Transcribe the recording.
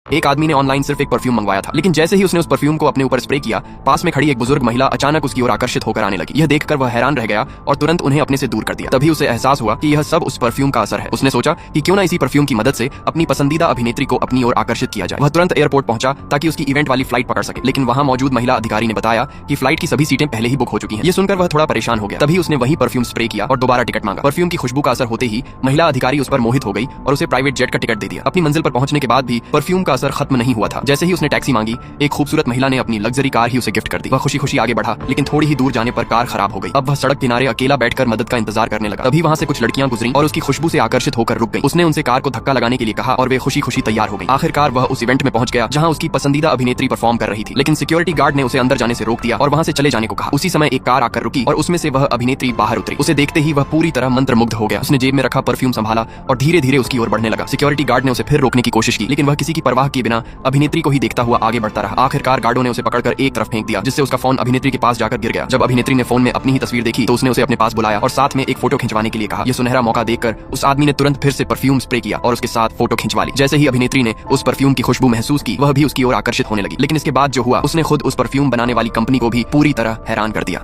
एक आदमी ने ऑनलाइन सिर्फ एक परफ्यूम मंगवाया था, लेकिन जैसे ही उसने उस परफ्यूम को अपने ऊपर स्प्रे किया, पास में खड़ी एक बुजुर्ग महिला अचानक उसकी ओर आकर्षित होकर आने लगी। यह देखकर वह हैरान रह गया और तुरंत उन्हें अपने से दूर कर दिया। तभी उसे एहसास हुआ कि यह सब उस परफ्यूम का असर है। उसने सोचा कि क्यों ना इसी परफ्यूम की मदद से अपनी पसंदीदा अभिनेत्री को अपनी ओर आकर्षित किया जाए। वह तुरंत एयरपोर्ट पहुंचा ताकि उसकी इवेंट वाली फ्लाइट पकड़ सके, लेकिन वहां मौजूद महिला अधिकारी ने बताया कि फ्लाइट की सभी सीटें पहले ही बुक हो चुकी हैं। ये सुनकर वह थोड़ा परेशान हो गया। तभी उसने वही परफ्यूम स्प्रे किया और दोबारा टिकट मांगा। परफ्यूम की खुशबू का असर होते ही महिला अधिकारी उस पर मोहित हो गई और उसे प्राइवेट जेट का टिकट दे दिया। अपनी मंजिल पर पहुंचने के बाद भी परफ्यूम का असर खत्म नहीं हुआ था। जैसे ही उसने टैक्सी मांगी, एक खूबसूरत महिला ने अपनी लग्जरी कार ही उसे गिफ्ट कर दी। वह खुशी खुशी आगे बढ़ा, लेकिन थोड़ी ही दूर जाने पर कार खराब हो गई। अब वह सड़क किनारे अकेला बैठकर मदद का इंतजार करने लगा। तभी वहां से कुछ लड़कियां गुजरी और उसकी खुशबू से आकर्षित होकर रुक गईं। उसने उनसे कार को धक्का लगाने के लिए कहा और वे खुशी खुशी तैयार हो गईं। आखिरकार वह उस इवेंट में पहुंच गया जहां उसकी पसंदीदा अभिनेत्री परफॉर्म कर रही थी, लेकिन सिक्योरिटी गार्ड ने उसे अंदर जाने से रोक दिया और वहां से चले जाने को कहा। उसी समय एक कार आकर रुकी और उसमें से वह अभिनेत्री बाहर उतरी। उसे देखते ही वह पूरी तरह मंत्रमुग्ध हो गया। उसने जेब में रखा परफ्यूम संभाला और धीरे धीरे उसकी ओर बढ़ने लगा। सिक्योरिटी गार्ड ने उसे फिर रोकने की कोशिश की, लेकिन वह किसी की परवाह किए बिना अभिनेत्री को ही देखता हुआ आगे बढ़ता रहा। आखिरकार गार्डों ने उसे पकड़कर एक तरफ फेंक दिया, जिससे उसका फोन अभिनेत्री के पास जाकर गिर गया। जब अभिनेत्री ने फोन में अपनी ही तस्वीर देखी तो उसने उसे अपने पास बुलाया और साथ में एक फोटो खिंचवाने के लिए कहा। यह सुनहरा मौका देखकर उस आदमी ने तुरंत फिर से परफ्यूम स्प्रे किया और उसके साथ फोटो खिंचवा ली। जैसे ही अभिनेत्री ने उस परफ्यूम की खुशबू महसूस की, वह भी उसकी ओर आकर्षित होने लगी। लेकिन इसके बाद जो हुआ, उसने खुद उस परफ्यूम बनाने वाली कंपनी को भी पूरी तरह हैरान कर दिया।